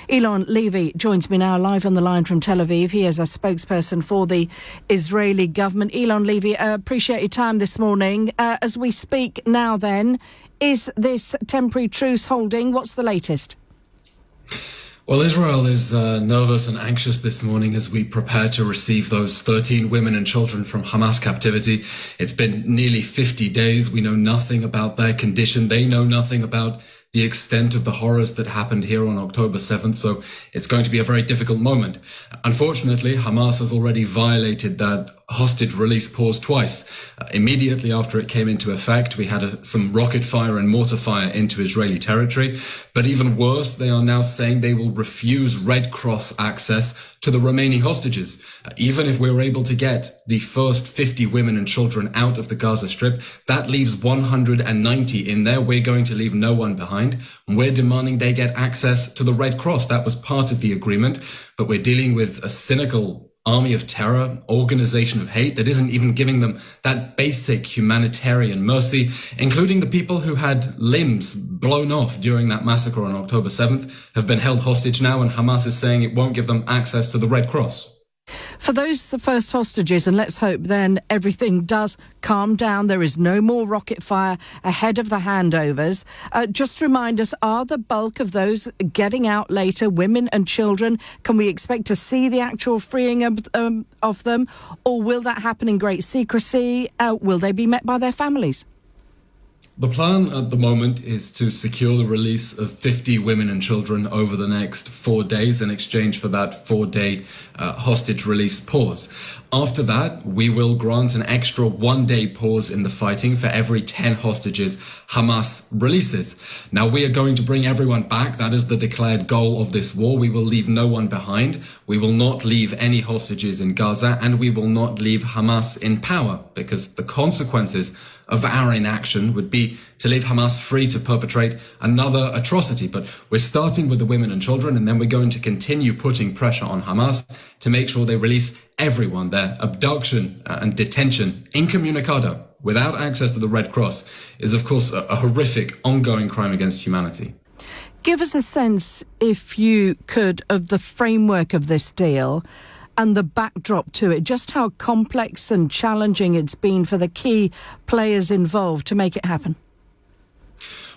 Eylon Levy joins me now live on the line from Tel Aviv. He is a spokesperson for the Israeli government. Eylon Levy, appreciate your time this morning. As we speak now then, is this temporary truce holding? What's the latest? Well, Israel is nervous and anxious this morning as we prepare to receive those 13 women and children from Hamas captivity. It's been nearly 50 days. We know nothing about their condition. They know nothing about the extent of the horrors that happened here on October 7th. So it's going to be a very difficult moment. Unfortunately, Hamas has already violated that hostage release pause twice. Immediately after it came into effect, we had some rocket fire and mortar fire into Israeli territory. But even worse, they are now saying they will refuse Red Cross access to the remaining hostages. Even if we're able to get the first 50 women and children out of the Gaza Strip, that leaves 190 in there. We're going to leave no one behind. And we're demanding they get access to the Red Cross. That was part of the agreement. But we're dealing with a cynical army of terror, organization of hate that isn't even giving them that basic humanitarian mercy, including the people who had limbs blown off during that massacre on October 7th, have been held hostage now, and Hamas is saying it won't give them access to the Red Cross. For those first hostages, and let's hope then everything does calm down, there is no more rocket fire ahead of the handovers. Just remind us, are the bulk of those getting out later women and children? Can we expect to see the actual freeing of them? Or will that happen in great secrecy? Will they be met by their families? The plan at the moment is to secure the release of 50 women and children over the next 4 days in exchange for that 4-day hostage release pause. After that, we will grant an extra 1-day pause in the fighting for every 10 hostages Hamas releases. Now, we are going to bring everyone back. That is the declared goal of this war. We will leave no one behind. We will not leave any hostages in Gaza, and we will not leave Hamas in power, because the consequences of our inaction would be to leave Hamas free to perpetrate another atrocity. But we're starting with the women and children, and then we're going to continue putting pressure on Hamas to make sure they release everyone. Their abduction and detention incommunicado without access to the Red Cross is, of course, a horrific ongoing crime against humanity. Give us a sense, if you could, of the framework of this deal and the backdrop to it, just how complex and challenging it's been for the key players involved to make it happen.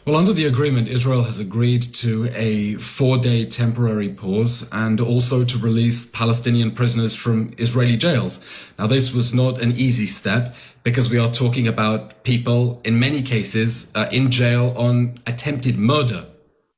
Well, under the agreement, Israel has agreed to a 4-day temporary pause and also to release Palestinian prisoners from Israeli jails. Now, this was not an easy step because we are talking about people, in many cases, in jail on attempted murder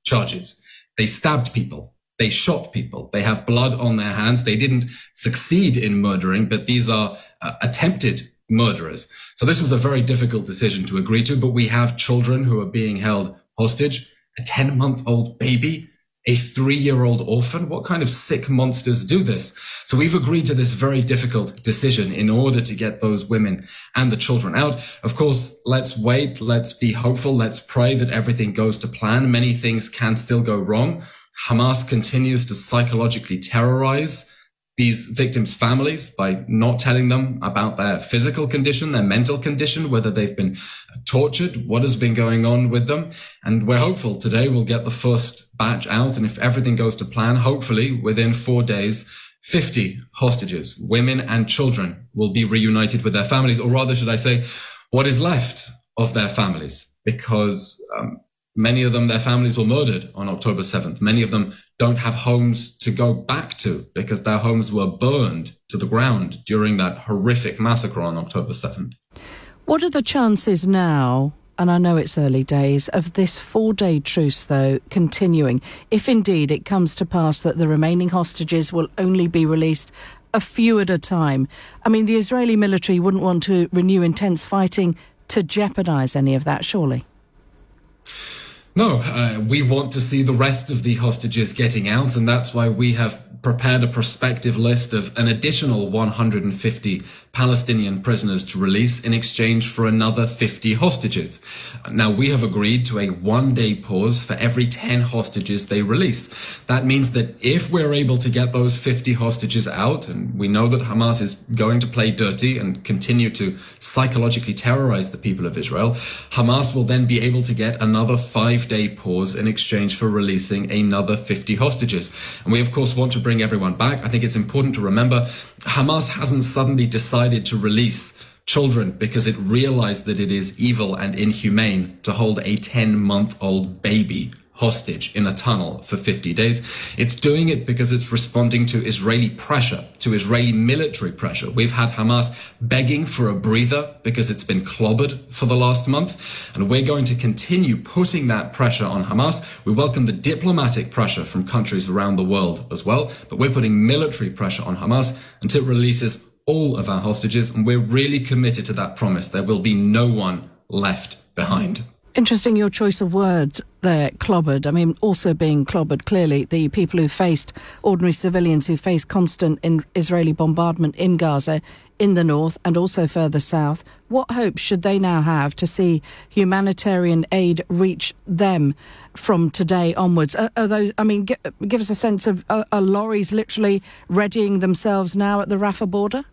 charges. They stabbed people. They shot people. They have blood on their hands. They didn't succeed in murdering, but these are attempted murderers. So this was a very difficult decision to agree to, but we have children who are being held hostage, a 10-month-old baby, a 3-year-old orphan. What kind of sick monsters do this? So we've agreed to this very difficult decision in order to get those women and the children out. Of course, let's wait. Let's be hopeful. Let's pray that everything goes to plan. Many things can still go wrong. Hamas continues to psychologically terrorize these victims' families by not telling them about their physical condition, their mental condition, whether they've been tortured, what has been going on with them. And we're hopeful today we'll get the first batch out. And if everything goes to plan, hopefully within 4 days, 50 hostages, women and children, will be reunited with their families, or rather, should I say, what is left of their families, because many of them, their families were murdered on October 7th. Many of them don't have homes to go back to because their homes were burned to the ground during that horrific massacre on October 7th. What are the chances now, and I know it's early days, of this 4-day truce, though, continuing, if indeed it comes to pass that the remaining hostages will only be released a few at a time? I mean, the Israeli military wouldn't want to renew intense fighting to jeopardise any of that, surely? No, we want to see the rest of the hostages getting out, and that's why we have prepared a prospective list of an additional 150 Palestinian prisoners to release in exchange for another 50 hostages. Now, we have agreed to a one-day pause for every 10 hostages they release. That means that if we're able to get those 50 hostages out, and we know that Hamas is going to play dirty and continue to psychologically terrorize the people of Israel, Hamas will then be able to get another 5-day pause in exchange for releasing another 50 hostages. And we, of course, want to bring everyone back. I think it's important to remember Hamas hasn't suddenly decided to release children because it realized that it is evil and inhumane to hold a 10-month-old baby hostage in a tunnel for 50 days. It's doing it because it's responding to Israeli pressure, to Israeli military pressure. We've had Hamas begging for a breather because it's been clobbered for the last month, and we're going to continue putting that pressure on Hamas. We welcome the diplomatic pressure from countries around the world as well, but we're putting military pressure on Hamas until it releases all of our hostages, and we're really committed to that promise. There will be no one left behind. Interesting, your choice of words there, clobbered. I mean, also being clobbered, clearly, the people who faced, ordinary civilians who faced constant Israeli bombardment in Gaza, in the north and also further south. What hope should they now have to see humanitarian aid reach them from today onwards? Are those, I mean, give us a sense of, are lorries literally readying themselves now at the Rafah border?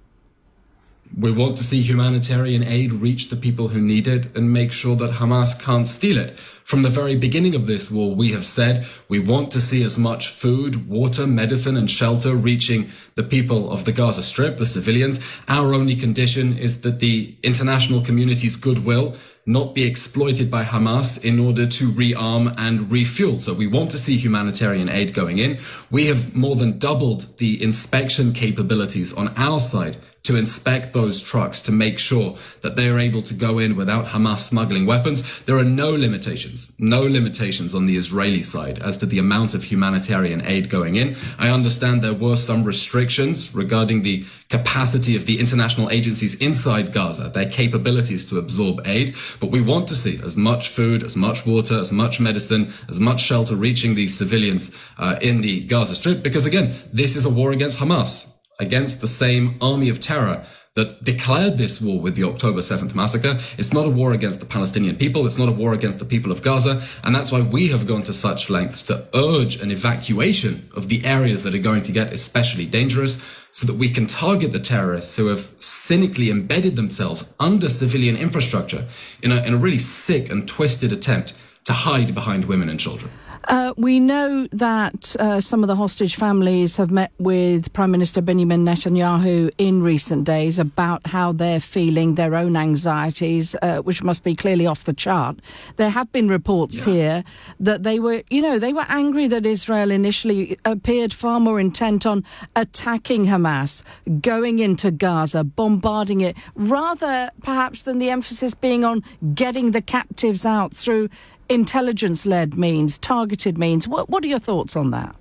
We want to see humanitarian aid reach the people who need it and make sure that Hamas can't steal it. From the very beginning of this war, we have said we want to see as much food, water, medicine and shelter reaching the people of the Gaza Strip, the civilians. Our only condition is that the international community's goodwill not be exploited by Hamas in order to rearm and refuel. So we want to see humanitarian aid going in. We have more than doubled the inspection capabilities on our side to inspect those trucks to make sure that they are able to go in without Hamas smuggling weapons. There are no limitations on the Israeli side as to the amount of humanitarian aid going in. I understand there were some restrictions regarding the capacity of the international agencies inside Gaza, their capabilities to absorb aid, but we want to see as much food, as much water, as much medicine, as much shelter reaching the civilians in the Gaza Strip, because again, this is a war against Hamas, against the same army of terror that declared this war with the October 7th massacre. It's not a war against the Palestinian people. It's not a war against the people of Gaza. And that's why we have gone to such lengths to urge an evacuation of the areas that are going to get especially dangerous so that we can target the terrorists who have cynically embedded themselves under civilian infrastructure in a really sick and twisted attempt to hide behind women and children. We know that some of the hostage families have met with Prime Minister Benjamin Netanyahu in recent days about how they're feeling, their own anxieties, which must be clearly off the chart. There have been reports here that they were angry that Israel initially appeared far more intent on attacking Hamas, going into Gaza, bombarding it, rather perhaps than the emphasis being on getting the captives out through intelligence-led means, targeted means. What are your thoughts on that?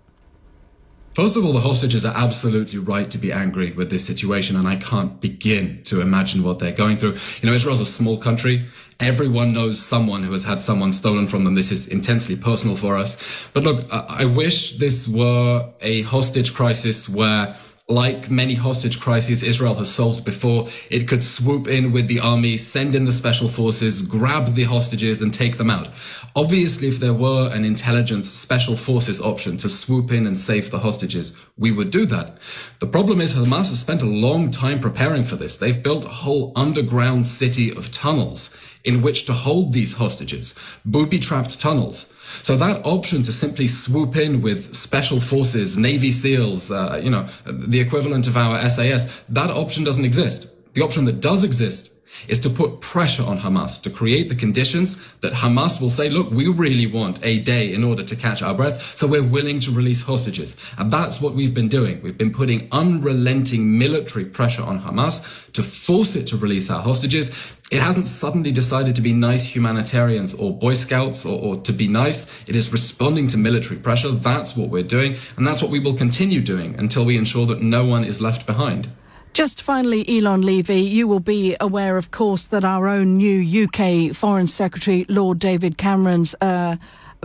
First of all, the hostages are absolutely right to be angry with this situation, and I can't begin to imagine what they're going through. You know, Israel's a small country. Everyone knows someone who has had someone stolen from them. This is intensely personal for us. But look, I wish this were a hostage crisis where, like many hostage crises Israel has solved before, it could swoop in with the army, send in the special forces, grab the hostages and take them out. Obviously, if there were an intelligence special forces option to swoop in and save the hostages, we would do that. The problem is Hamas has spent a long time preparing for this. They've built a whole underground city of tunnels in which to hold these hostages, booby-trapped tunnels. So that option to simply swoop in with special forces, Navy SEALs, the equivalent of our SAS, that option doesn't exist. The option that does exist is to put pressure on Hamas, to create the conditions that Hamas will say, look, we really want a day in order to catch our breath, so we're willing to release hostages. And that's what we've been doing. We've been putting unrelenting military pressure on Hamas to force it to release our hostages. It hasn't suddenly decided to be nice humanitarians or Boy Scouts or to be nice. It is responding to military pressure. That's what we're doing. And that's what we will continue doing until we ensure that no one is left behind. Just finally, Eylon Levy, you will be aware, of course, that our own new UK Foreign Secretary, Lord David Cameron's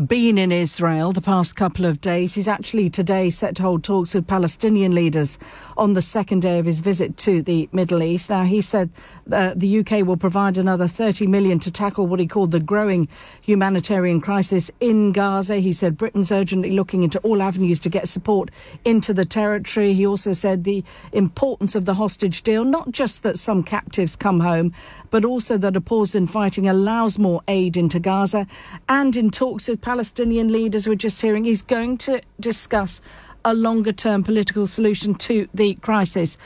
been in Israel the past couple of days. He's actually today set to hold talks with Palestinian leaders on the second day of his visit to the Middle East. Now, he said the UK will provide another 30 million to tackle what he called the growing humanitarian crisis in Gaza. He said Britain's urgently looking into all avenues to get support into the territory. He also said the importance of the hostage deal, not just that some captives come home, but also that a pause in fighting allows more aid into Gaza. And in talks with Palestinian leaders, we're just hearing, he's going to discuss a longer-term political solution to the crisis.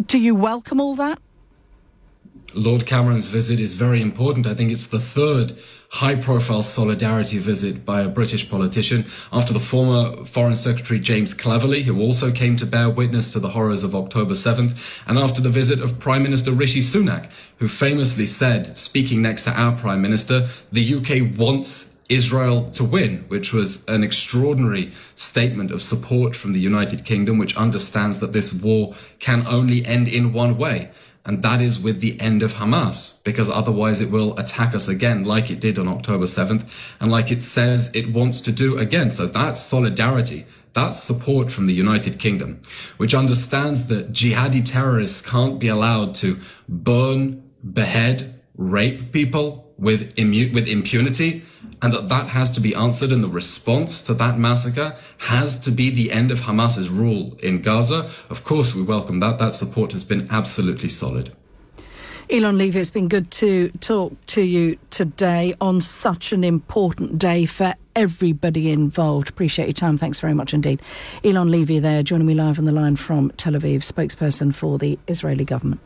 Do you welcome all that? Lord Cameron's visit is very important. I think it's the third high-profile solidarity visit by a British politician after the former Foreign Secretary James Cleverly, who also came to bear witness to the horrors of October 7th, and after the visit of Prime Minister Rishi Sunak, who famously said, speaking next to our Prime Minister, the UK wants Israel to win, which was an extraordinary statement of support from the United Kingdom, which understands that this war can only end in one way. And that is with the end of Hamas, because otherwise it will attack us again, like it did on October 7th, and like it says it wants to do again. So that's solidarity. That's support from the United Kingdom, which understands that jihadi terrorists can't be allowed to burn, behead, rape people with impunity, and that has to be answered, and the response to that massacre has to be the end of Hamas's rule in Gaza. Of course, we welcome that. That support has been absolutely solid. Eylon Levy, it's been good to talk to you today on such an important day for everybody involved. Appreciate your time. Thanks very much indeed. Eylon Levy there, joining me live on the line from Tel Aviv, spokesperson for the Israeli government.